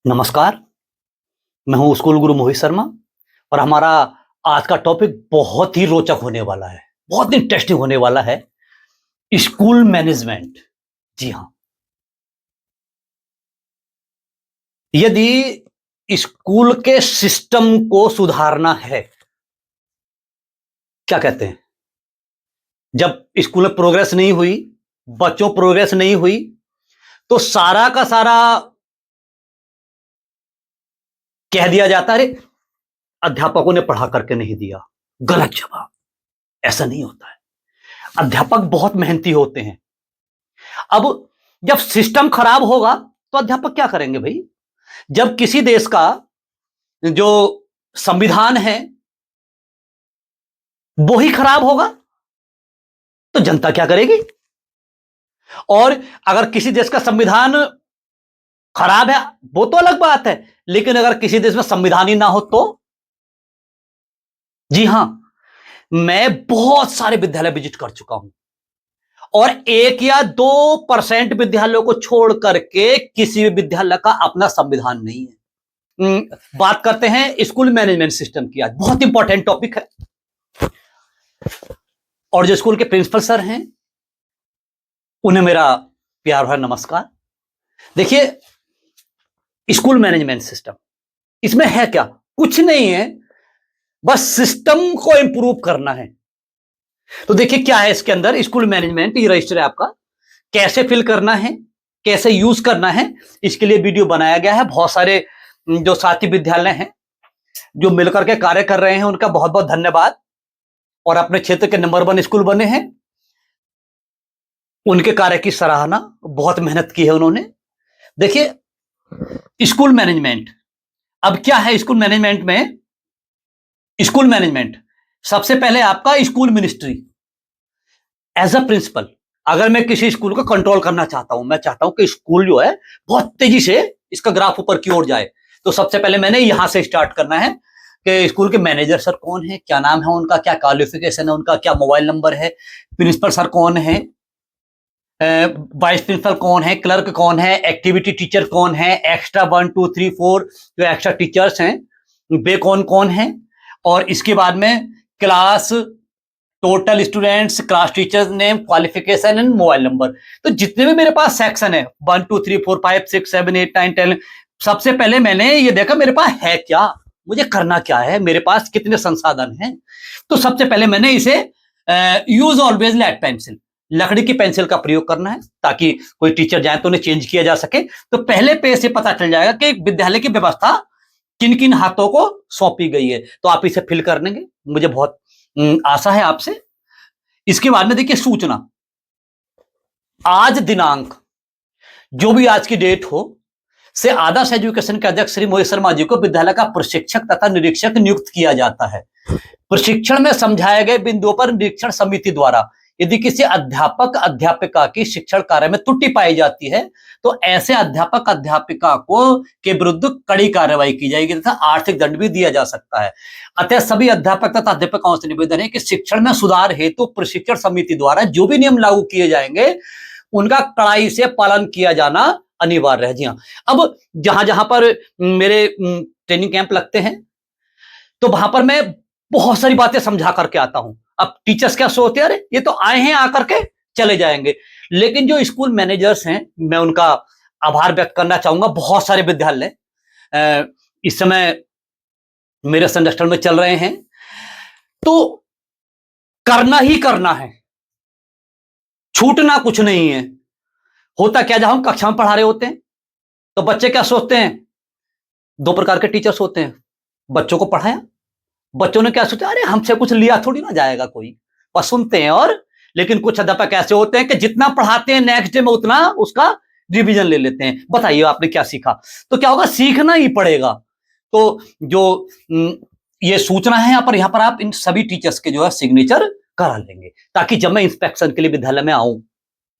नमस्कार, मैं हूं स्कूल गुरु मोहित शर्मा और हमारा आज का टॉपिक बहुत ही रोचक होने वाला है, बहुत इंटरेस्टिंग होने वाला है। School management. जी हाँ, यदि स्कूल के सिस्टम को सुधारना है, क्या कहते हैं? जब स्कूल में प्रोग्रेस नहीं हुई, बच्चों प्रोग्रेस नहीं हुई, तो सारा का सारा कह दिया जाता है, अरे अध्यापकों ने पढ़ा करके नहीं दिया। गलत जवाब। ऐसा नहीं होता है। अध्यापक बहुत मेहनती होते हैं। अब जब सिस्टम खराब होगा तो अध्यापक क्या करेंगे भाई? जब किसी देश का जो संविधान है वो ही खराब होगा तो जनता क्या करेगी? और अगर किसी देश का संविधान खराब है वो तो अलग बात है, लेकिन अगर किसी देश में संविधान ही ना हो तो? जी हां, मैं बहुत सारे विद्यालय विजिट कर चुका हूं और 1 या 2% विद्यालयों को छोड़ करके किसी भी विद्यालय का अपना संविधान नहीं है। बात करते हैं स्कूल मैनेजमेंट सिस्टम की। आज बहुत इंपॉर्टेंट टॉपिक है और जो स्कूल के प्रिंसिपल सर हैं उन्हें मेरा प्यार भरा नमस्कार। देखिए, स्कूल मैनेजमेंट सिस्टम, इसमें है क्या? कुछ नहीं है, बस सिस्टम को इंप्रूव करना है। तो देखिए क्या है इसके अंदर। स्कूल मैनेजमेंट, ये रजिस्टर है आपका, कैसे फिल करना है, कैसे यूज करना है, इसके लिए वीडियो बनाया गया है। बहुत सारे जो साथी विद्यालय हैं जो मिलकर के कार्य कर रहे हैं, उनका बहुत बहुत धन्यवाद। और अपने क्षेत्र के नंबर 1 स्कूल बने हैं, उनके कार्य की सराहना। बहुत मेहनत की है उन्होंने। देखिए स्कूल मैनेजमेंट, अब क्या है स्कूल मैनेजमेंट में? स्कूल मैनेजमेंट सबसे पहले आपका school ministry as a principal. अगर मैं किसी स्कूल को कंट्रोल करना चाहता हूं, मैं चाहता हूं कि स्कूल जो है बहुत तेजी से इसका ग्राफ ऊपर की ओर जाए, तो सबसे पहले मैंने यहां से स्टार्ट करना है कि स्कूल के मैनेजर सर कौन है, क्या नाम है उनका, क्या क्वालिफिकेशन है उनका, क्या मोबाइल नंबर है, प्रिंसिपल सर कौन है, वाइस प्रिंसिपल कौन है, क्लर्क कौन है, एक्टिविटी टीचर कौन है, एक्स्ट्रा 1 2 3 4 जो एक्स्ट्रा टीचर्स हैं वे कौन कौन है, और इसके बाद में class, total students, class teacher name, qualification and mobile number. तो जितने भी मेरे पास सेक्शन है 1 2 3 4 5 6 7 8 9 10, सबसे पहले मैंने ये देखा मेरे पास है क्या, मुझे करना क्या है, मेरे पास कितने संसाधन हैं। तो सबसे पहले मैंने इसे यूज ऑलवेज लेड पेंसिल, लकड़ी की पेंसिल का प्रयोग करना है, ताकि कोई टीचर जाए तो उन्हें चेंज किया जा सके। तो पहले पेज से पता चल जाएगा कि विद्यालय की व्यवस्था किन किन हाथों को सौंपी गई है। तो आप इसे फिल कर लेंगे, मुझे बहुत आशा है आपसे। इसके बाद में देखिए सूचना, आज दिनांक, जो भी आज की डेट हो, से आदर्श एजुकेशन के अध्यक्ष श्री मोहित शर्मा जी को विद्यालय का प्रशिक्षक तथा निरीक्षक नियुक्त किया जाता है। प्रशिक्षण में समझाए गए बिंदुओं पर निरीक्षण समिति द्वारा यदि किसी अध्यापक अध्यापिका की शिक्षण कार्य में त्रुटि पाई जाती है तो ऐसे अध्यापक अध्यापिका को के विरुद्ध कड़ी कार्रवाई की जाएगी तथा आर्थिक दंड भी दिया जा सकता है। अतः सभी अध्यापक तथा अध्यापकों से निवेदन है कि शिक्षण में सुधार हेतु प्रशिक्षण समिति द्वारा जो भी नियम लागू किए जाएंगे उनका कड़ाई से पालन किया जाना अनिवार्य है। जी हाँ, अब जहां जहां पर मेरे ट्रेनिंग कैंप लगते हैं तो वहां पर मैं बहुत सारी बातें समझा करके आता हूं। अब टीचर्स क्या सोचते हैं, अरे ये तो आए हैं आकर के चले जाएंगे, लेकिन जो स्कूल मैनेजर्स हैं मैं उनका आभार व्यक्त करना चाहूंगा। बहुत सारे विद्यालय इस समय मेरे संरक्षण में चल रहे हैं, तो करना ही करना है, छूटना कुछ नहीं है। होता क्या, जब हम कक्षा में पढ़ा रहे होते हैं तो बच्चे क्या सोचते हैं, 2 प्रकार के टीचर्स होते हैं। बच्चों को पढ़ाया, बच्चों ने क्या सोचा, अरे हमसे कुछ लिया थोड़ी ना जाएगा कोई, बस सुनते हैं। और लेकिन कुछ अध्यापक ऐसे होते हैं कि जितना पढ़ाते हैं नेक्स्ट डे में उतना उसका रिवीजन ले लेते हैं। बताइए आपने क्या सीखा? तो क्या होगा, सीखना ही पड़ेगा। तो जो ये सूचना है यहाँ पर आप इन सभी टीचर्स के जो है सिग्नेचर करा लेंगे, ताकि जब मैं इंस्पेक्शन के लिए विद्यालय में आऊं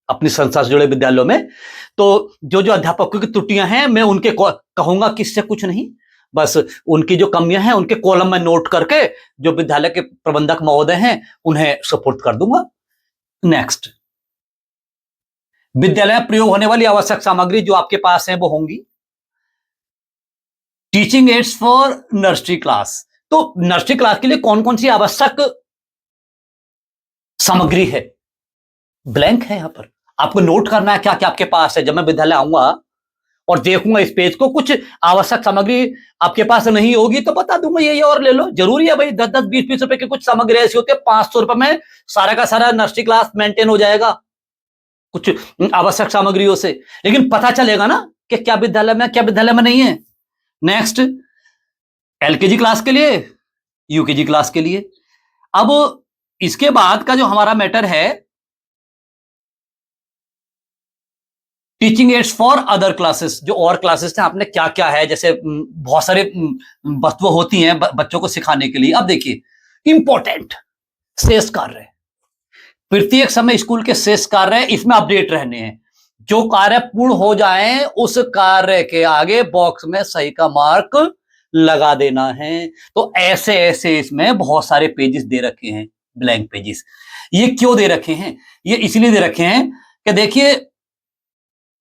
अपनी संस्था से जुड़े विद्यालयों में, तो जो जो अध्यापकों की त्रुटियां हैं मैं उनके कहूंगा कि इससे कुछ नहीं, बस उनकी जो कमियां हैं उनके कॉलम में नोट करके जो विद्यालय के प्रबंधक महोदय हैं उन्हें सपोर्ट कर दूंगा। नेक्स्ट, विद्यालय में प्रयोग होने वाली आवश्यक सामग्री जो आपके पास है वो होंगी teaching ads for nursery class. तो नर्सरी क्लास के लिए कौन कौन सी आवश्यक सामग्री है, ब्लैंक है यहां पर। आपको नोट करना है क्या क्या आपके पास है। जब मैं विद्यालय आऊंगा और देखूंगा इस पेज को, कुछ आवश्यक सामग्री आपके पास नहीं होगी तो बता दूंगा ये और ले लो। जरूरी है भाई 10-10 20-20 रुपए की कुछ सामग्री ऐसी होती है, 500 रुपए में सारा का सारा नर्सरी क्लास मेंटेन हो जाएगा कुछ आवश्यक सामग्रियों से। लेकिन पता चलेगा ना कि क्या विद्यालय में क्या विद्यालय में नहीं है। नेक्स्ट, एलकेजी क्लास के लिए, यूकेजी क्लास के लिए। अब इसके बाद का जो हमारा मैटर है, teaching ads for other classes. जो और क्लासेस हैं आपने क्या क्या है, जैसे बहुत सारे वस्तुएं होती हैं बच्चों को सिखाने के लिए। अब देखिए, इंपॉर्टेंट शेष कार्य, प्रत्येक समय स्कूल के शेष कार्य इसमें अपडेट रहने हैं। जो कार्य पूर्ण हो जाए उस कार्य के आगे बॉक्स में सही का मार्क लगा देना है। तो ऐसे ऐसे इसमें बहुत सारे पेजेस दे रखे हैं, ब्लैंक पेजेस। ये क्यों दे रखे हैं? ये इसलिए दे रखे हैं कि देखिए,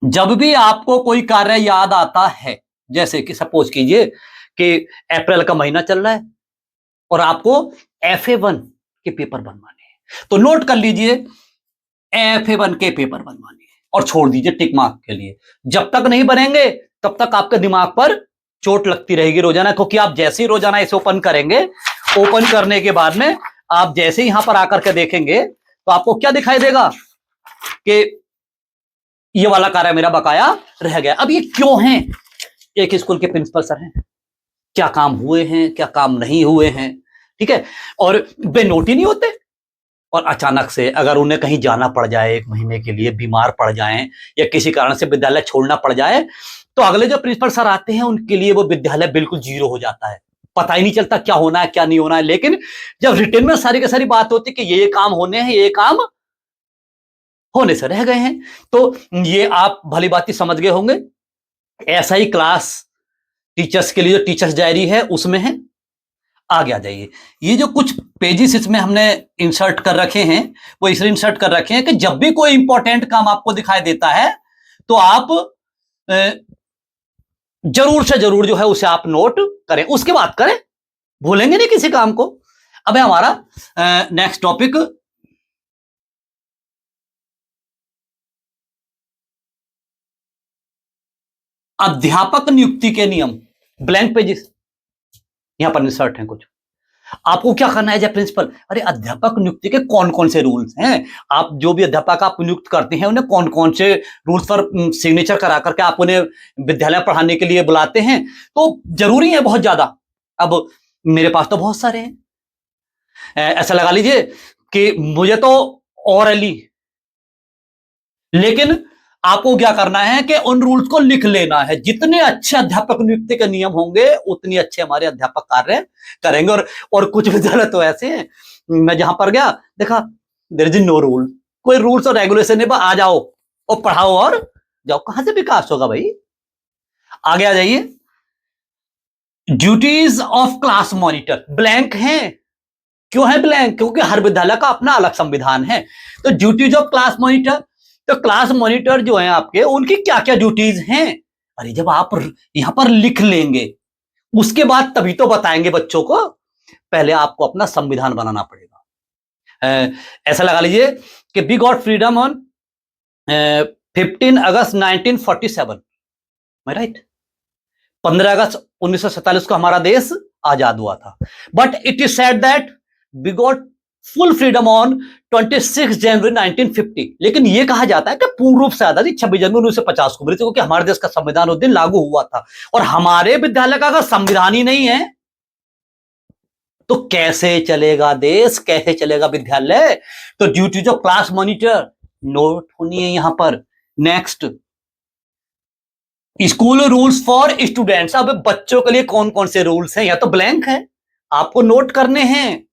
जब भी आपको कोई कार्य याद आता है, जैसे कि सपोज कीजिए कि अप्रैल का महीना चल रहा है और आपको FA1 के पेपर बनवाने हैं, तो नोट कर लीजिए FA1 के पेपर बनवाने हैं और छोड़ दीजिए टिक मार्क के लिए। जब तक नहीं बनेंगे तब तक आपके दिमाग पर चोट लगती रहेगी रोजाना, क्योंकि आप जैसे ही रोजाना इसे ओपन करेंगे, ओपन करने के बाद में आप जैसे ही यहां पर आकर के देखेंगे तो आपको क्या दिखाई देगा कि ये वाला कार्य मेरा बकाया रह गया। अब ये क्यों है? एक स्कूल के प्रिंसिपल सर हैं, क्या काम हुए हैं क्या काम नहीं हुए हैं, ठीक है, और वे नोट ही नहीं होते। और अचानक से अगर उन्हें कहीं जाना पड़ जाए, 1 महीने के लिए बीमार पड़ जाएं या किसी कारण से विद्यालय छोड़ना पड़ जाए, तो अगले जो प्रिंसिपल सर आते हैं उनके लिए वो विद्यालय बिल्कुल जीरो हो जाता है। पता ही नहीं चलता क्या होना है क्या नहीं होना है। लेकिन जब रिटर्न में सारी की सारी बात होती है कि ये काम होने हैं, ये काम होने से रह गए हैं, तो ये आप भली बात समझ गए होंगे। ऐसा ही क्लास टीचर्स के लिए जो टीचर्स डायरी है उसमें है। आगे आ जाइए, ये जो कुछ पेजेस इसमें हमने इंसर्ट कर रखे हैं, वो इसलिए इंसर्ट कर रखे हैं कि जब भी कोई इंपॉर्टेंट काम आपको दिखाई देता है तो आप जरूर से जरूर जो है उसे आप नोट करें, उसके बाद करें, भूलेंगे नहीं किसी काम को। अब है हमारा नेक्स्ट टॉपिक, अध्यापक नियुक्ति के नियम। ब्लैंक पेजेस यहां पर इंसर्ट हैं कुछ। आपको क्या करना है एज ए प्रिंसिपल? अरे अध्यापक नियुक्ति के कौन कौन से रूल्स हैं, आप जो भी अध्यापक आप नियुक्त करते हैं उन्हें कौन कौन से रूल्स पर सिग्नेचर करा करके आप उन्हें विद्यालय पढ़ाने के लिए बुलाते हैं, तो जरूरी है बहुत ज्यादा। अब मेरे पास तो बहुत सारे हैं, ऐसा लगा लीजिए कि मुझे तो ओरली, लेकिन आपको क्या करना है कि उन रूल्स को लिख लेना है। जितने अच्छे अध्यापक नियुक्ति के नियम होंगे उतनी अच्छे हमारे अध्यापक कार्य करेंगे। और कुछ विद्यालय तो ऐसे हैं, मैं जहां पर गया देखा देयर इज नो रूल, कोई रूल्स और रेगुलेशन नहीं, आ जाओ और पढ़ाओ और जाओ। कहां से विकास होगा भाई? आगे आ जाइए, duties of class monitor blank है। क्यों है ब्लैंक? क्योंकि हर विद्यालय का अपना अलग संविधान है। तो ड्यूटीज ऑफ क्लास मॉनिटर, तो क्लास मॉनिटर जो है आपके, उनकी क्या क्या ड्यूटीज हैं? अरे जब आप यहां पर लिख लेंगे उसके बाद तभी तो बताएंगे बच्चों को। पहले आपको अपना संविधान बनाना पड़ेगा। ऐसा लगा लीजिए कि we got freedom on 15 August 1947, right? 15 अगस्त 1947 को हमारा देश आजाद हुआ था। But it is said that we got full freedom on 26 January 1950। लेकिन यह कहा जाता है कि पूर्ण रूप से आजादी 26 जनवरी 1950 को मिली थी, क्योंकि हमारे देश का संविधान उस दिन लागू हुआ था। और हमारे विद्यालय का अगर संविधान ही नहीं है तो कैसे चलेगा देश, कैसे चलेगा विद्यालय? तो duties of class monitor note होनी है यहां पर। Next, school rules for students. अब बच्चों के लिए कौन कौन से रूल्स हैं? या तो ब्लैंक है, आपको नोट करने हैं।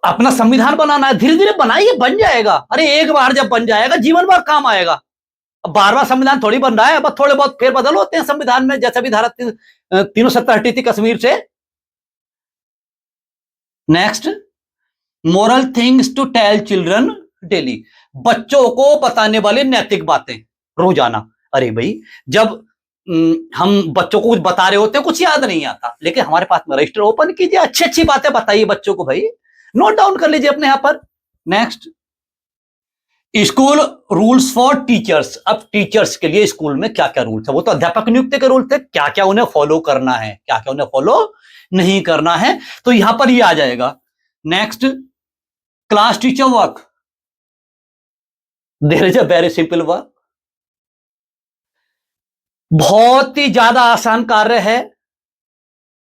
अपना संविधान बनाना है, धीरे धीरे बनाइए, बन जाएगा। अरे एक बार जब बन जाएगा जीवन भर काम आएगा। अब बार बार संविधान थोड़ी बन रहा है, बस थोड़े बहुत फेरबदल होते हैं संविधान में, जैसे भी धारा 370 हटी थी कश्मीर से। Next, moral things to tell children daily. बच्चों को बताने वाली नैतिक बातें रोजाना। अरे भाई, जब हम बच्चों को कुछ बता रहे होते हैं, कुछ याद नहीं आता, लेकिन हमारे पास में रजिस्टर ओपन कीजिए, अच्छी अच्छी बातें बताइए बच्चों को, भाई नोट डाउन कर लीजिए अपने यहां पर। Next, school rules for teachers. अब टीचर्स के लिए स्कूल में क्या क्या रूल्स है, वो तो अध्यापक नियुक्ति के रूल थे, क्या क्या उन्हें फॉलो करना है, क्या क्या उन्हें फॉलो नहीं करना है, तो यहां पर ये आ जाएगा। Next, class teacher work, there is a very simple work, बहुत ही ज्यादा आसान कार्य है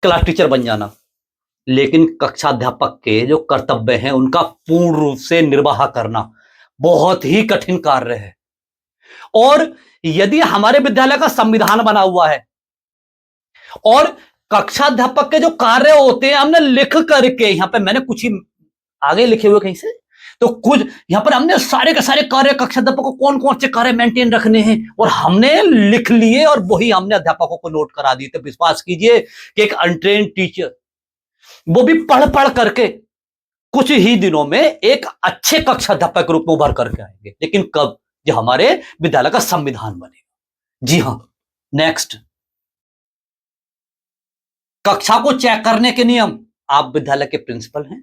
क्लास टीचर बन जाना, लेकिन कक्षा अध्यापक के जो कर्तव्य हैं उनका पूर्ण रूप से निर्वाह करना बहुत ही कठिन कार्य है। और यदि हमारे विद्यालय का संविधान बना हुआ है और कक्षा अध्यापक के जो कार्य होते हैं हमने लिख करके, यहां पे मैंने कुछ ही आगे लिखे हुए कहीं से, तो कुछ यहां पर हमने सारे के सारे कार्य कक्षा अध्यापक को कौन कौन से कार्य मेंटेन रखने हैं और हमने लिख लिए और वही हमने अध्यापकों को नोट करा दिए। तो विश्वास कीजिए कि एक अनट्रेन्ड टीचर वो भी पढ़ पढ़ करके कुछ ही दिनों में एक अच्छे कक्षा अध्यापक के रूप में उभर करके आएंगे, लेकिन कब, जब हमारे विद्यालय का संविधान बनेगा। जी हां। नेक्स्ट, कक्षा को चेक करने के नियम। आप विद्यालय के प्रिंसिपल हैं,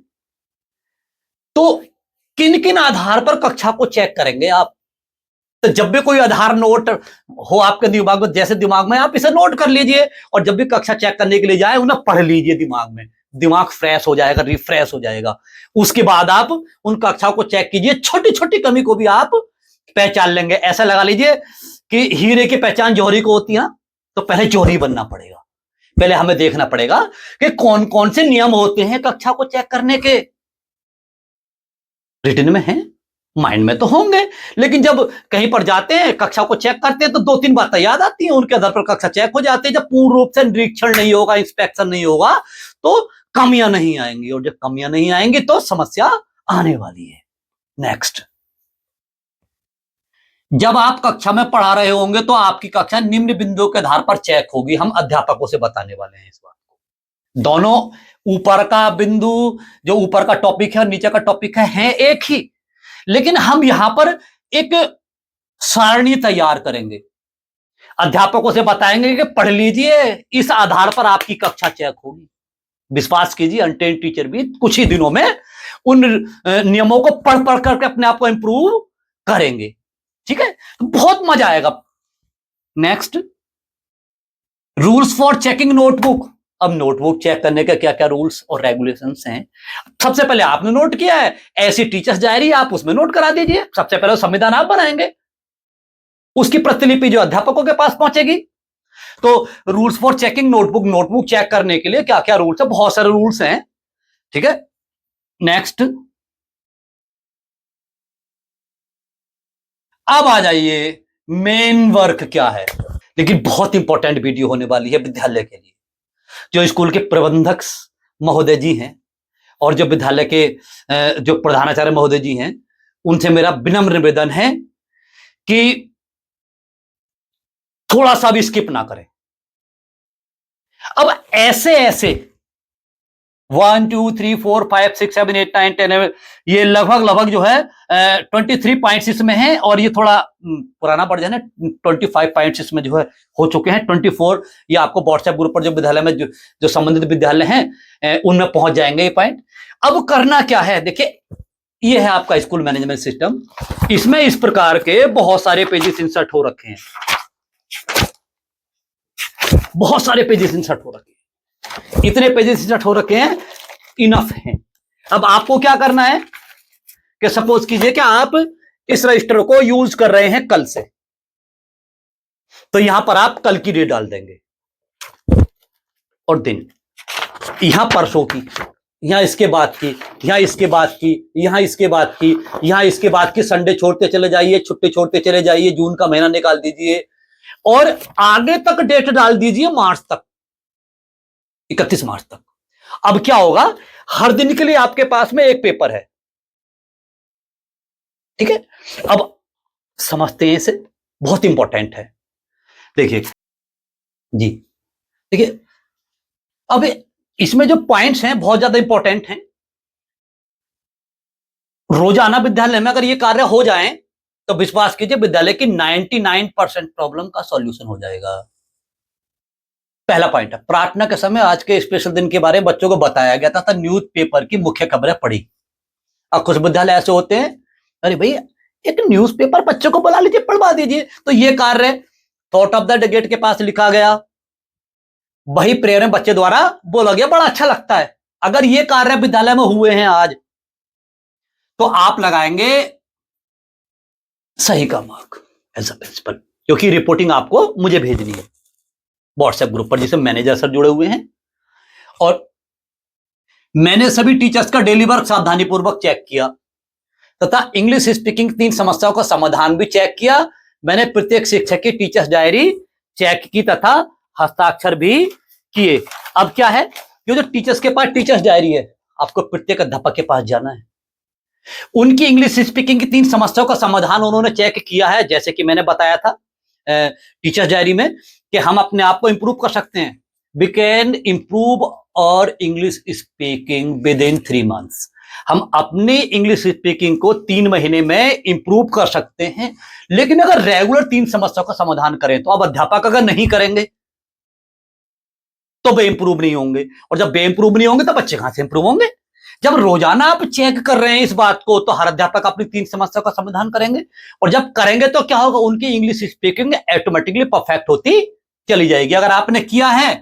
तो किन किन आधार पर कक्षा को चेक करेंगे आप? तो जब भी कोई आधार नोट हो आपके दिमाग में, जैसे दिमाग में, आप इसे नोट कर लीजिए और जब भी कक्षा चेक करने के लिए जाए उन्हें पढ़ लीजिए दिमाग में, दिमाग फ्रेश हो जाएगा, रिफ्रेश हो जाएगा। उसके बाद आप उन कक्षाओं को चेक कीजिए, छोटी छोटी कमी को भी आप पहचान लेंगे। ऐसा लगा लीजिए कि हीरे की पहचान जौहरी को होती है, तो पहले जौहरी बनना पड़ेगा, पहले हमें देखना पड़ेगा कि कौन कौन से नियम होते हैं कक्षा को चेक करने के। रिटन में है, माइंड में तो होंगे, लेकिन जब कहीं पर जाते हैं कक्षा को चेक करते हैं तो दो तीन बातें याद आती हैं, उनके आधार पर कक्षा चेक हो जाती है। जब पूर्ण रूप से निरीक्षण नहीं होगा, इंस्पेक्शन नहीं होगा, तो कमियां नहीं आएंगी, और जब कमियां नहीं आएंगी तो समस्या आने वाली है। नेक्स्ट, जब आप कक्षा में पढ़ा रहे होंगे तो आपकी कक्षा निम्न बिंदुओं के आधार पर चेक होगी। हम अध्यापकों से बताने वाले हैं इस बात को। दोनों ऊपर का बिंदु, जो ऊपर का टॉपिक है और नीचे का टॉपिक है एक ही, लेकिन हम यहां पर एक सारणी तैयार करेंगे, अध्यापकों से बताएंगे कि पढ़ लीजिए, इस आधार पर आपकी कक्षा चेक होगी। विश्वास कीजिए अनट्रेन्ड टीचर भी कुछ ही दिनों में उन नियमों को पढ़ पढ़ करके अपने आप को इंप्रूव करेंगे। ठीक है, तो बहुत मजा आएगा। Next, rules for checking notebook. अब नोटबुक चेक करने के क्या क्या रूल्स और रेगुलेशंस हैं। सबसे पहले आपने नोट किया है, ऐसी टीचर्स डायरी आप उसमें नोट करा दीजिए। सबसे पहले संविधान आप बनाएंगे, उसकी प्रतिलिपि जो अध्यापकों के पास पहुंचेगी। तो rules for checking notebook, notebook check करने के लिए क्या क्या रूल्स है, बहुत सारे रूल्स हैं। ठीक है। नेक्स्ट, अब आ जाइए मेन वर्क क्या है। लेकिन बहुत इंपॉर्टेंट वीडियो होने वाली है विद्यालय के लिए। जो स्कूल के प्रबंधक महोदय जी हैं और जो विद्यालय के जो प्रधानाचार्य महोदय जी हैं, उनसे मेरा विनम्र निवेदन है कि थोड़ा सा भी स्किप ना करें। अब ऐसे ऐसे 1 2 3 4 5 6 7 8 9 10 ये लगभग जो है 23 पॉइंट्स इसमें हैं, और ये थोड़ा पुराना पड़ जाए ना, 25 पॉइंट्स इसमें जो है हो चुके हैं। 24 ये आपको व्हाट्सएप ग्रुप पर जो विद्यालय में जो संबंधित विद्यालय हैं उनमें पहुंच जाएंगे ये पॉइंट। अब करना क्या है, देखिए ये है आपका स्कूल मैनेजमेंट सिस्टम। इसमें इस प्रकार के बहुत सारे पेजेस इंसर्ट हो रखे हैं, बहुत सारे पेजेस इंसर्ट हो रखे हैं, इतने पेजेस इंसर्ट हो रखे हैं, इनफ है। अब आपको क्या करना है कि सपोज कीजिए कि आप इस रजिस्टर को यूज कर रहे हैं कल से, तो यहां पर आप कल की डेट डाल देंगे और दिन, यहां परसों की, यहां इसके बाद की, यहां इसके बाद की, यहां इसके बाद की, यहां इसके बाद की। संडे छोड़ते चले जाइए, छुट्टी छोड़ते चले जाइए, जून का महीना निकाल दीजिए और आगे तक डेट डाल दीजिए, मार्च तक, 31 मार्च तक। अब क्या होगा, हर दिन के लिए आपके पास में एक पेपर है। ठीक है, अब समझते हैं इसे, बहुत इंपॉर्टेंट है। देखिए जी, देखिए अब इसमें जो पॉइंट्स हैं बहुत ज्यादा इंपॉर्टेंट हैं। रोजाना विद्यालय में अगर ये कार्य हो जाए तो विश्वास कीजिए विद्यालय की 99% प्रॉब्लम का सॉल्यूशन हो जाएगा। पहला पॉइंट है, प्रार्थना के समय आज के स्पेशल दिन के बारे में बच्चों को बताया गया था न्यूज़पेपर की मुख्य खबरें पढ़ी। अब कुछ विद्यालय ऐसे होते हैं, अरे भाई एक न्यूज़पेपर बच्चों को बुला लीजिए, पढ़वा दीजिए। तो ये कार्य थॉट ऑफ द गेट के पास लिखा गया, वही प्रेयर में बच्चे द्वारा बोला गया, बड़ा अच्छा लगता है। अगर ये कार्य विद्यालय में हुए हैं आज, तो आप लगाएंगे सही का मार्क एज अ प्रिंसिपल, क्योंकि रिपोर्टिंग आपको मुझे भेजनी है व्हाट्सएप ग्रुप पर, जिसे मैनेजर सर जुड़े हुए हैं। और मैंने सभी टीचर्स का डेली वर्क सावधानी पूर्वक चेक किया तथा इंग्लिश स्पीकिंग 3 समस्याओं का समाधान भी चेक किया। मैंने प्रत्येक शिक्षक की टीचर्स डायरी चेक की तथा हस्ताक्षर भी किए। अब क्या है, ये जो टीचर्स के पास टीचर्स डायरी है, आपको प्रत्येक अध्यापक के पास जाना है, उनकी इंग्लिश स्पीकिंग की 3 समस्याओं का समाधान उन्होंने चेक किया है। जैसे कि मैंने बताया था टीचर्स डायरी में कि हम अपने आप को इंप्रूव कर सकते हैं, वी कैन इंप्रूव और English speaking with in 3 months. हम अपनी इंग्लिश स्पीकिंग को 3 महीने में इंप्रूव कर सकते हैं। लेकिन अगर रेगुलर 3 समस्याओं का समाधान करें, तो अब अध्यापक अगर नहीं करेंगे तो वे इंप्रूव नहीं होंगे, और जब वे इंप्रूव नहीं होंगे तो बच्चे कहां से इंप्रूव होंगे। जब रोजाना आप चेक कर रहे हैं इस बात को, तो हर अध्यापक अपनी 3 समस्याओं का समाधान करेंगे, और जब करेंगे तो क्या होगा, उनकी इंग्लिश स्पीकिंग ऑटोमेटिकली परफेक्ट होती चली जाएगी। अगर आपने किया है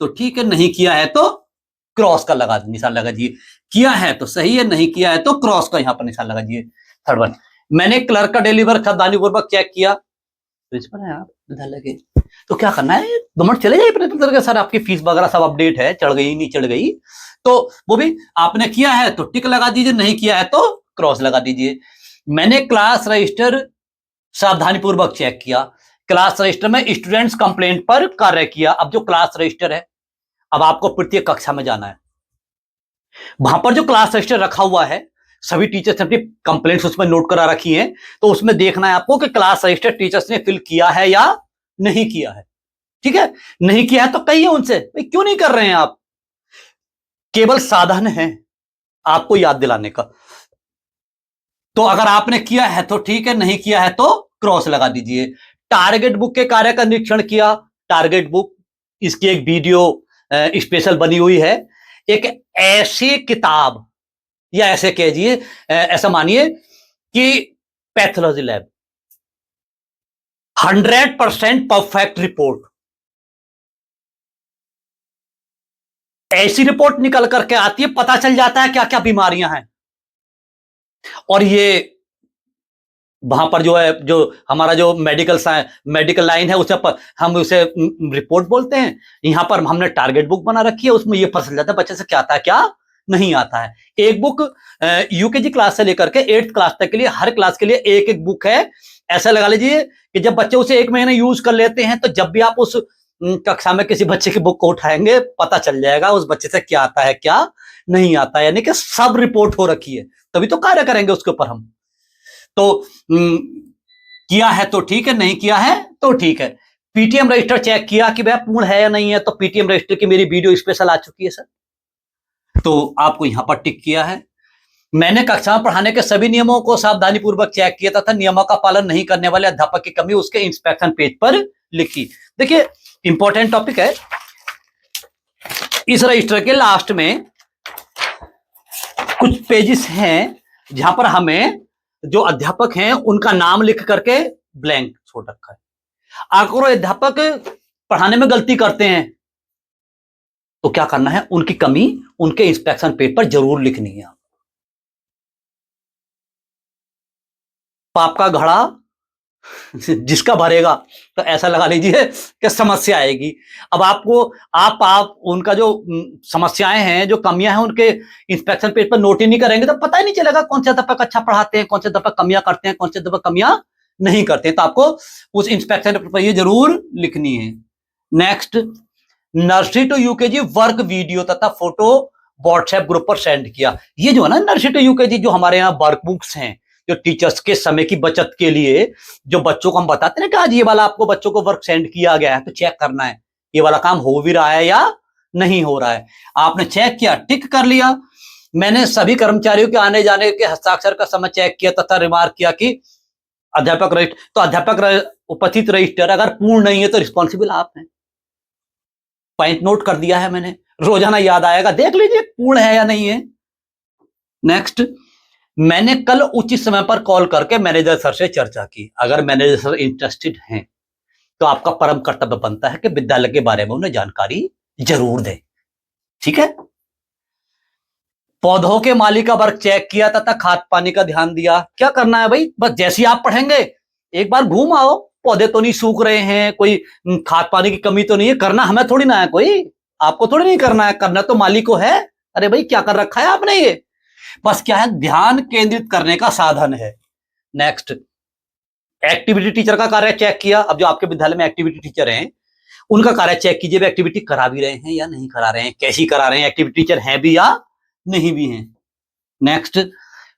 तो ठीक है, नहीं किया है तो क्रॉस का लगा निशान लगा दीजिए। किया है तो सही है, नहीं किया है तो क्रॉस का यहां पर निशान लगा दीजिए। थर्ड वन, मैंने क्लर्क का डिलीवर सावधानीपूर्वक चेक किया। प्रिंसिपल है आप विद्यालय के, तो क्या करना है, 2 मिनट चले जाइए प्रिंसिपल के, सर आपकी फीस वगैरह सब अपडेट है, चढ़ गई नहीं चढ़ गई, तो वो भी आपने किया है तो टिक लगा दीजिए, नहीं किया है तो क्रॉस लगा दीजिए। मैंने क्लास रजिस्टर सावधानीपूर्वक चेक किया। क्लास रजिस्टर में स्टूडेंट्स कंप्लेंट पर कार्य किया। अब जो क्लास रजिस्टर है, अब आपको प्रत्येक कक्षा में जाना है, वहां पर जो क्लास रजिस्टर रखा हुआ है, सभी टीचर्स ने अपनी कंप्लेंट्स उसमें नोट करा रखी हैं, तो उसमें देखना है आपको कि क्लास रजिस्टर टीचर्स ने फिल किया है या नहीं किया है। ठीक है, नहीं किया है तो कहिए उनसे, भाई क्यों नहीं कर रहे हैं आप, केवल साधन है आपको याद दिलाने का। तो अगर आपने किया है तो ठीक है, नहीं किया है तो क्रॉस लगा दीजिए। टारगेट बुक के कार्य का निरीक्षण किया। टारगेट बुक, इसकी एक वीडियो स्पेशल बनी हुई है। एक ऐसी किताब, या ऐसे कहिए, ऐसा मानिए कि पैथोलॉजी लैब, 100% परफेक्ट रिपोर्ट, ऐसी रिपोर्ट निकल करके आती है, पता चल जाता है क्या क्या बीमारियां हैं। और ये वहां पर जो है, जो हमारा जो मेडिकल लाइन है, उसे हम उसे रिपोर्ट बोलते हैं। यहां पर हमने टारगेट बुक बना रखी है, उसमें ये पता चल जाता है बच्चे से क्या आता है क्या नहीं आता है। एक बुक यूकेजी क्लास से लेकर के 8th क्लास तक के लिए, हर क्लास के लिए एक एक बुक है। ऐसा लगा लीजिए कि जब बच्चे उसे 1 महीने यूज कर लेते हैं, तो जब भी आप उस कक्षा में किसी बच्चे की बुक को उठाएंगे, पता चल जाएगा उस बच्चे से क्या आता है क्या नहीं आता है, यानी कि सब रिपोर्ट हो रखी है, तभी तो कार्य करेंगे उसके ऊपर हम। तो किया है तो ठीक है, नहीं किया है तो ठीक है। पीटीएम रजिस्टर चेक किया कि वह पूर्ण है या नहीं है, तो पीटीएम रजिस्टर की मेरी वीडियो स्पेशल आ चुकी है सर, तो आपको यहां पर टिक किया है। मैंने कक्षा में पढ़ाने के सभी नियमों को सावधानीपूर्वक चेक किया तथा नियमों का पालन नहीं करने वाले अध्यापक की कमी उसके इंस्पेक्शन पेज पर लिखी। देखिए इंपॉर्टेंट टॉपिक है। इस रजिस्टर के लास्ट में कुछ पेजेस हैं जहां पर हमें जो अध्यापक हैं उनका नाम लिख करके ब्लैंक छोड़ रखा है। अगर अध्यापक पढ़ाने में गलती करते हैं तो क्या करना है, उनकी कमी उनके इंस्पेक्शन पेज पर जरूर लिखनी है। पाप का घड़ा जिसका भरेगा, तो ऐसा लगा लीजिए कि समस्या आएगी। अब आपको आप उनका जो समस्याएं हैं, जो कमियां हैं, उनके इंस्पेक्शन पेज पर नोट ही नहीं करेंगे तो पता ही नहीं चलेगा कौन से अध्यापक अच्छा पढ़ाते हैं, कौन से अध्यापक कमियां करते हैं, कौन से अध्यापक कमियां नहीं करते हैं। तो आपको उस इंस्पेक्शन पेज पर ये जरूर लिखनी है। Next, nursery to UKG work video तथा फोटो व्हाट्सएप ग्रुप पर सेंड किया। ये जो है ना नर्सरी टू यूकेजी, जो हमारे यहाँ वर्कबुक्स हैं, जो टीचर्स के समय की बचत के लिए जो बच्चों को हम बताते हैं ना कि आज ये वाला आपको बच्चों को वर्क सेंड किया गया है, तो चेक करना है ये वाला काम हो भी रहा है या नहीं हो रहा है। आपने चेक किया, टिक कर लिया। मैंने सभी कर्मचारियों के आने जाने के हस्ताक्षर का समय चेक किया तथा रिमार्क किया कि अध्यापक रजिस्टर, तो अध्यापक उपस्थित रजिस्टर अगर पूर्ण नहीं है तो रिस्पॉन्सिबल आप हैं। पॉइंट नोट कर दिया है मैंने, रोजाना याद आएगा, देख लीजिए पूर्ण है या नहीं है। नेक्स्ट, मैंने कल उचित समय पर कॉल करके मैनेजर सर से चर्चा की। अगर मैनेजर सर इंटरेस्टेड हैं तो आपका परम कर्तव्य बनता है कि विद्यालय के बारे में उन्हें जानकारी जरूर दें। ठीक है। पौधों के माली का वर्क चेक किया तथा खाद पानी का ध्यान दिया। क्या करना है भाई, बस जैसे ही आप पढ़ेंगे एक बार घूम आओ, पौधे तो नहीं सूख रहे हैं, कोई खाद पानी की कमी तो नहीं है, करना हमें थोड़ी ना है, कोई आपको थोड़ी नहीं करना है, करना तो माली को है। अरे भाई क्या कर रखा है आपने, ये बस क्या है, ध्यान केंद्रित करने का साधन है। नेक्स्ट, एक्टिविटी टीचर का कार्य चेक किया। अब जो आपके विद्यालय में एक्टिविटी टीचर हैं उनका कार्य चेक कीजिए, वे एक्टिविटी करा भी रहे हैं या नहीं करा रहे हैं, कैसी करा रहे हैं, एक्टिविटी टीचर हैं भी या नहीं भी हैं। नेक्स्ट,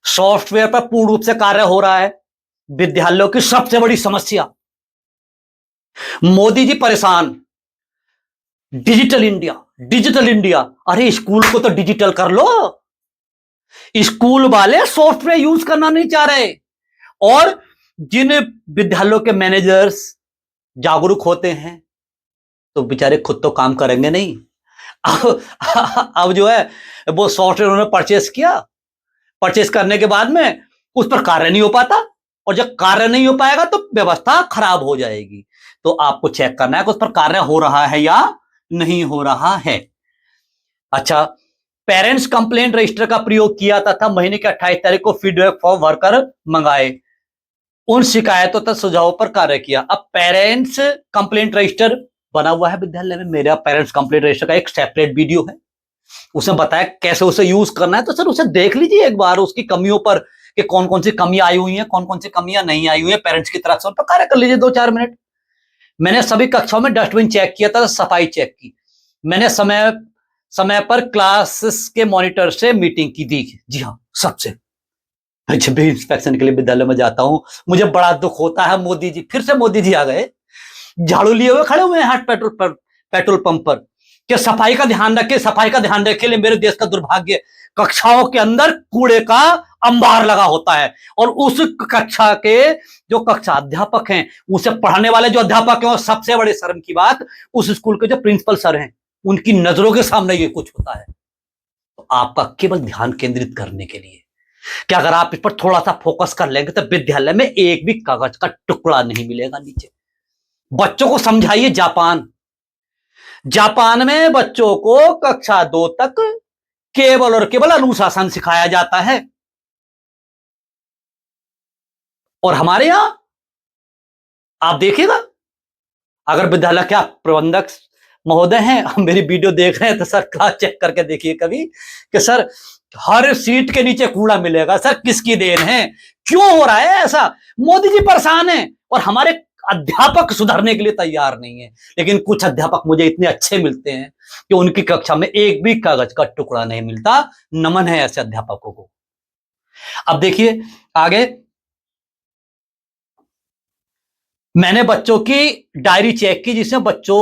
सॉफ्टवेयर पर पूर्ण रूप से कार्य हो रहा है। विद्यालयों की सबसे बड़ी समस्या, मोदी जी परेशान, डिजिटल इंडिया, डिजिटल इंडिया। अरे स्कूल को तो डिजिटल कर लो, स्कूल वाले सॉफ्टवेयर यूज करना नहीं चाह रहे। और जिन विद्यालयों के मैनेजर्स जागरूक होते हैं तो बेचारे खुद तो काम करेंगे नहीं। अब जो है वो सॉफ्टवेयर उन्होंने परचेस किया, परचेस करने के बाद में उस पर कार्य नहीं हो पाता, और जब कार्य नहीं हो पाएगा तो व्यवस्था खराब हो जाएगी। तो आपको चेक करना है कि उस पर कार्य हो रहा है या नहीं हो रहा है। अच्छा, पेरेंट्स कंप्लेंट रजिस्टर का प्रयोग किया तथा महीने की 28 तारीख को फीडबैक फॉर वर्कर मंगाए, उन शिकायतों तथा सुझावों पर कार्य किया। अब पेरेंट्स कंप्लेंट रजिस्टर बना हुआ है विद्यालय में, मेरा पेरेंट्स कंप्लेंट रजिस्टर का एक सेपरेट वीडियो है, उसने बताया कैसे उसे यूज करना है। तो सर उसे देख लीजिए एक बार, उसकी कमियों पर कि कौन कौन सी कमियां आई हुई हैं, कौन कौन सी कमियां नहीं आई हुई हैं पेरेंट्स की तरफ से, उन पर कार्य कर लीजिए 2-4 मिनट। मैंने सभी कक्षाओं में डस्टबिन चेक किया था, सफाई चेक की। मैंने समय समय पर क्लासेस के मॉनिटर से मीटिंग की थी। जी हाँ, सबसे। जब भी इंस्पेक्शन के लिए विद्यालय में जाता हूं मुझे बड़ा दुख होता है, मोदी जी, फिर से मोदी जी आ गए, झाड़ू लिए हुए खड़े हुए हैं हाथ पेट्रोल पंप पर, कि सफाई का ध्यान रखे, सफाई का ध्यान रखे। ले मेरे देश का दुर्भाग्य, कक्षाओं के अंदर कूड़े का अंबार लगा होता है, और उस कक्षा के जो कक्षा अध्यापक हैं, उसे पढ़ाने वाले जो अध्यापक हैं, और सबसे बड़े शर्म की बात, उस स्कूल के जो प्रिंसिपल सर हैं, उनकी नजरों के सामने ये कुछ होता है। तो आपका केवल ध्यान केंद्रित करने के लिए कि अगर आप इस पर थोड़ा सा फोकस कर लेंगे तो विद्यालय में एक भी कागज का टुकड़ा नहीं मिलेगा नीचे। बच्चों को समझाइए, जापान में बच्चों को कक्षा 2 तक केवल और केवल अनुशासन सिखाया जाता है, और हमारे यहां आप देखिएगा, अगर विद्यालय के आप प्रबंधक महोदय हैं, मेरी वीडियो देख रहे हैं, तो सर क्लास चेक करके देखिए कभी कि सर हर सीट के नीचे कूड़ा मिलेगा। सर किसकी देन है, क्यों हो रहा है ऐसा? मोदी जी परेशान हैं और हमारे अध्यापक सुधरने के लिए तैयार नहीं है। लेकिन कुछ अध्यापक मुझे इतने अच्छे मिलते हैं कि उनकी कक्षा में एक भी कागज का टुकड़ा नहीं मिलता। नमन है ऐसे अध्यापकों को। अब देखिए आगे, मैंने बच्चों की डायरी चेक की जिसमें बच्चों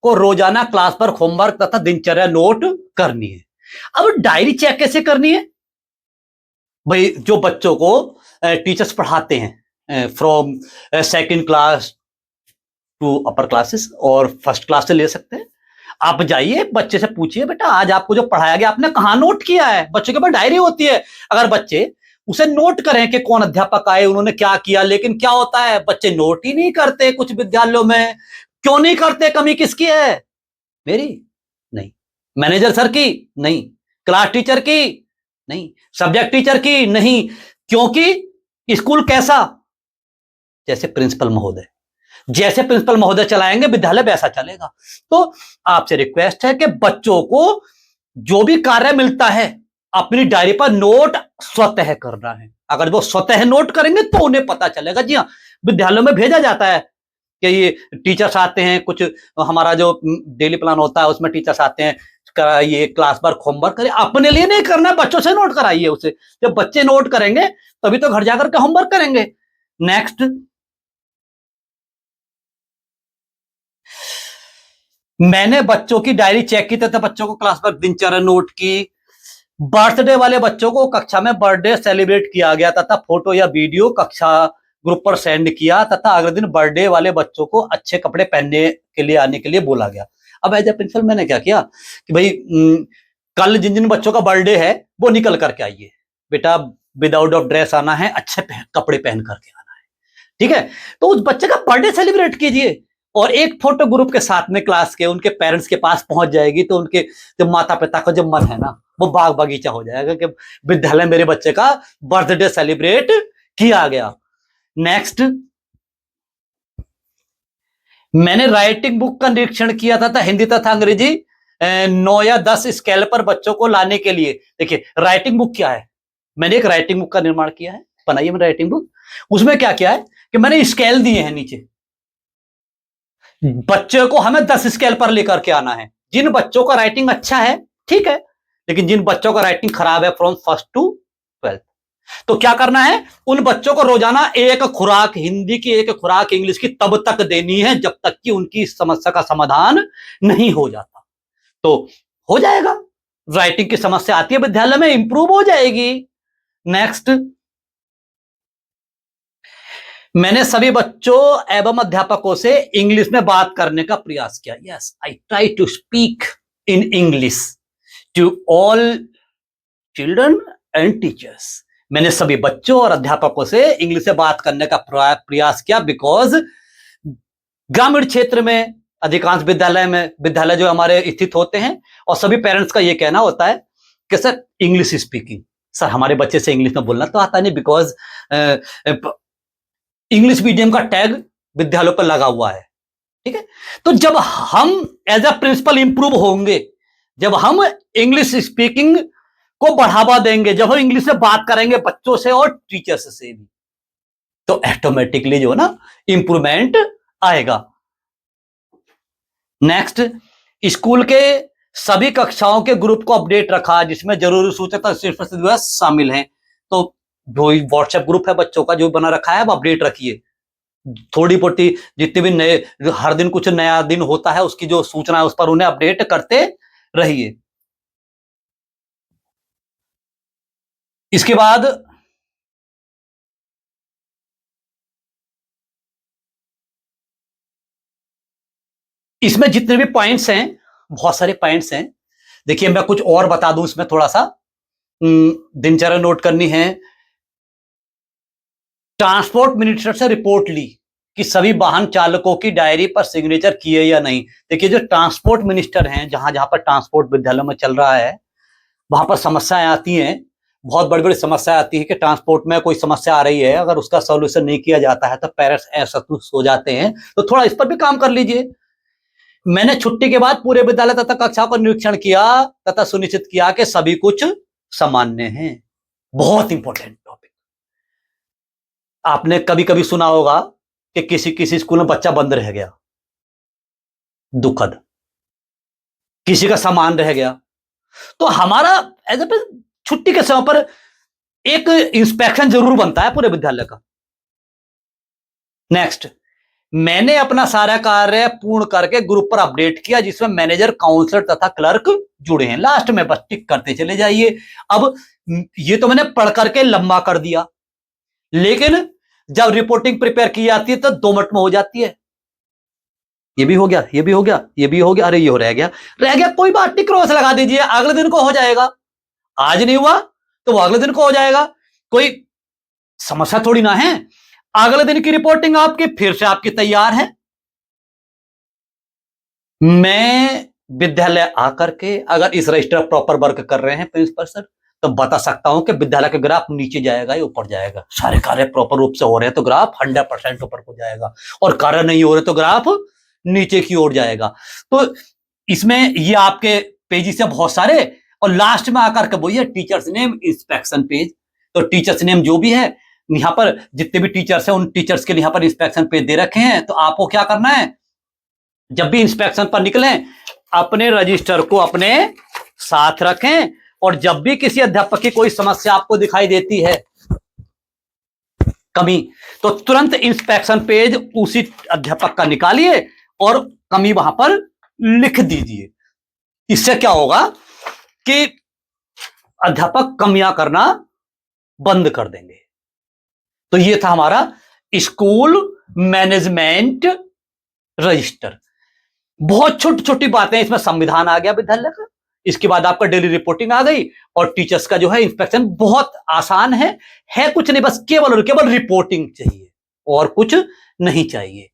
को रोजाना क्लास पर होमवर्क तथा दिनचर्या नोट करनी है। अब डायरी चेक कैसे करनी है भाई? जो बच्चों को टीचर्स पढ़ाते हैं from second class to upper classes और फर्स्ट क्लास से ले सकते हैं। आप जाइए बच्चे से पूछिए, बेटा आज आपको जो पढ़ाया गया आपने कहाँ नोट किया है? बच्चों के पास डायरी होती है, अगर बच्चे उसे नोट करें कि कौन अध्यापक आए, उन्होंने क्या किया। लेकिन क्या होता है, बच्चे नोट ही नहीं करते कुछ विद्यालयों में। क्यों नहीं करते? कमी किसकी है? मेरी नहीं, मैनेजर सर की नहीं, क्लास टीचर की नहीं, सब्जेक्ट टीचर की नहीं। क्योंकि स्कूल कैसा, जैसे प्रिंसिपल महोदय चलाएंगे विद्यालय वैसा चलेगा। तो आपसे रिक्वेस्ट है कि बच्चों को जो भी कार्य मिलता है अपनी डायरी पर नोट स्वतः करना है। अगर वो स्वतः नोट करेंगे तो उन्हें पता चलेगा। जी हाँ, विद्यालयों में भेजा जाता है कि ये टीचर्स आते हैं, कुछ हमारा जो डेली प्लान होता है उसमें टीचर्स आते हैं, ये क्लास वर्क होमवर्क करें। अपने लिए नहीं करना, बच्चों से नोट कराइए उसे। जब बच्चे नोट करेंगे तभी तो घर जाकर के होमवर्क करेंगे। नेक्स्ट, मैंने बच्चों की डायरी चेक की तथा बच्चों को क्लास वर्क दिनचर्या नोट की। बर्थडे वाले बच्चों को कक्षा में बर्थडे सेलिब्रेट किया गया तथा फोटो या वीडियो कक्षा ग्रुप पर सेंड किया तथा अगले दिन बर्थडे वाले बच्चों को अच्छे कपड़े पहनने के लिए आने के लिए बोला गया। अब एज ए प्रिंसिपल मैंने क्या किया कि भाई कल जिन जिन बच्चों का बर्थडे है वो निकल करके आइए बेटा, विदाउट ऑफ ड्रेस आना है, अच्छे कपड़े पहन करके आना है, ठीक है। तो उस बच्चे का बर्थडे सेलिब्रेट कीजिए और एक फोटो ग्रुप के साथ में क्लास के उनके पेरेंट्स के पास पहुंच जाएगी तो उनके जो माता पिता का जो मन है ना वो बाग बगीचा हो जाएगा कि विद्यालय मेरे बच्चे का बर्थडे सेलिब्रेट किया गया। नेक्स्ट, मैंने राइटिंग बुक का निरीक्षण किया था हिंदी तथा अंग्रेजी 9 या 10 स्केल पर बच्चों को लाने के लिए। देखिए राइटिंग बुक क्या है, मैंने एक राइटिंग बुक का निर्माण किया है, बनाइए मैंने राइटिंग बुक। उसमें क्या क्या है कि मैंने स्केल दिए हैं नीचे, बच्चे को हमें 10 स्केल पर लेकर के आना है। जिन बच्चों का राइटिंग अच्छा है ठीक है, लेकिन जिन बच्चों का राइटिंग खराब है फ्रॉम 1st to 12th, तो क्या करना है, उन बच्चों को रोजाना एक खुराक हिंदी की, एक खुराक इंग्लिश की तब तक देनी है जब तक कि उनकी समस्या का समाधान नहीं हो जाता। तो हो जाएगा, राइटिंग की समस्या आती है विद्यालय में, इंप्रूव हो जाएगी। नेक्स्ट, मैंने सभी बच्चों एवं अध्यापकों से इंग्लिश में बात करने का प्रयास किया। Yes, I try to speak in English to all children and teachers. मैंने सभी बच्चों और अध्यापकों से इंग्लिश में बात करने का प्रयास किया, बिकॉज ग्रामीण क्षेत्र में अधिकांश विद्यालय जो हमारे स्थित होते हैं और सभी पेरेंट्स का यह कहना होता है कि सर इंग्लिश स्पीकिंग, सर हमारे बच्चे से इंग्लिश में बोलना तो आता नहीं, बिकॉज इंग्लिश मीडियम का टैग विद्यालयों पर लगा हुआ है, ठीक है। तो जब हम एज अ प्रिंसिपल इंप्रूव होंगे, जब हम इंग्लिश स्पीकिंग को बढ़ावा देंगे, जब हम इंग्लिश में बात करेंगे बच्चों से और टीचर्स से भी, तो ऑटोमेटिकली जो है ना इंप्रूवमेंट आएगा। नेक्स्ट, स्कूल के सभी कक्षाओं के ग्रुप को अपडेट रखा जिसमें जरूरी सूचना सिर्फ शामिल हैं। तो जो व्हाट्सएप ग्रुप है बच्चों का जो बना रखा है वो अपडेट रखिए, थोड़ी पोटी जितने भी नए, हर दिन कुछ नया दिन होता है उसकी जो सूचना है उस पर उन्हें अपडेट करते रहिए। इसके बाद इसमें जितने भी पॉइंट्स हैं, बहुत सारे पॉइंट्स हैं। देखिए मैं कुछ और बता दूं इसमें, थोड़ा सा दिनचर्या नोट करनी है। ट्रांसपोर्ट मिनिस्टर से रिपोर्ट ली कि सभी वाहन चालकों की डायरी पर सिग्नेचर किए या नहीं। देखिए जो ट्रांसपोर्ट मिनिस्टर हैं, जहां जहां पर ट्रांसपोर्ट विद्यालयों में चल रहा है वहां पर समस्याएं आती हैं, बहुत बड़ी बड़ी समस्या आती है कि ट्रांसपोर्ट में कोई समस्या आ रही है, अगर उसका सॉल्यूशन नहीं किया जाता है तो पेरेंट्स असंतुष्ट हो जाते हैं। तो थोड़ा इस पर भी काम कर लीजिए। मैंने छुट्टी के बाद पूरे विद्यालय तथा कक्षाओं का निरीक्षण किया तथा सुनिश्चित किया कि सभी कुछ सामान्य है। बहुत इंपॉर्टेंट टॉपिक। आपने कभी कभी सुना होगा कि किसी किसी स्कूल में बच्चा बंद रह गया, दुखद, किसी का सामान रह गया, तो हमारा एज ए छुट्टी के समय पर एक इंस्पेक्शन जरूर बनता है पूरे विद्यालय का। नेक्स्ट, मैंने अपना सारा कार्य पूर्ण करके ग्रुप पर अपडेट किया जिसमें मैनेजर, काउंसलर तथा क्लर्क जुड़े हैं। लास्ट में बस टिक करते चले जाइए। अब ये तो मैंने पढ़ करके लंबा कर दिया, लेकिन जब रिपोर्टिंग प्रिपेयर की जाती है तो 2 मिनट में हो जाती है। ये भी हो गया, ये भी हो गया, ये भी हो गया, अरे ये हो रह गया, कोई बात नहीं, क्रॉस लगा दीजिए, अगले दिन को हो जाएगा। आज नहीं हुआ तो वो अगले दिन को हो जाएगा, कोई समस्या थोड़ी ना है। अगले दिन की रिपोर्टिंग आपकी फिर से आपकी तैयार है। मैं विद्यालय आकर के अगर इस रजिस्टर प्रॉपर वर्क कर रहे हैं प्रिंसिपल सर, तो बता सकता हूं कि विद्यालय का ग्राफ नीचे जाएगा या ऊपर जाएगा। सारे कार्य प्रॉपर रूप से हो रहे हैं तो ग्राफ 100% ऊपर को जाएगा, और कार्य नहीं हो रहे तो ग्राफ नीचे की ओर जाएगा। तो इसमें ये आपके पेजेस है बहुत सारे, और लास्ट में आकर के वही है टीचर्स नेम, इंस्पेक्शन पेज। तो टीचर्स नेम जो भी है यहाँ पर, जितने भी टीचर्स हैं उन टीचर्स के लिए यहाँ पर इंस्पेक्शन पेज दे रखे हैं। तो आपको क्या करना है, जब भी इंस्पेक्शन पर निकलें अपने रजिस्टर को अपने साथ रखें, और जब भी किसी अध्यापक की कोई समस्या आपको दिखाई देती है, कमी, तो तुरंत इंस्पेक्शन पेज उसी अध्यापक का निकालिए और कमी वहां पर लिख दीजिए। इससे क्या होगा कि अध्यापक कमियां करना बंद कर देंगे। तो ये था हमारा स्कूल मैनेजमेंट रजिस्टर। बहुत छोटी छोटी बातें, इसमें संविधान आ गया विद्यालय का, इसके बाद आपका डेली रिपोर्टिंग आ गई, और टीचर्स का जो है इंस्पेक्शन बहुत आसान है कुछ नहीं, बस केवल और केवल रिपोर्टिंग चाहिए और कुछ नहीं चाहिए।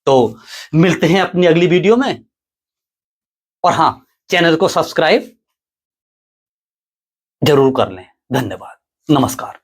तो मिलते हैं अपनी अगली वीडियो में, और हां, चैनल को सब्सक्राइब जरूर कर लें। धन्यवाद, नमस्कार।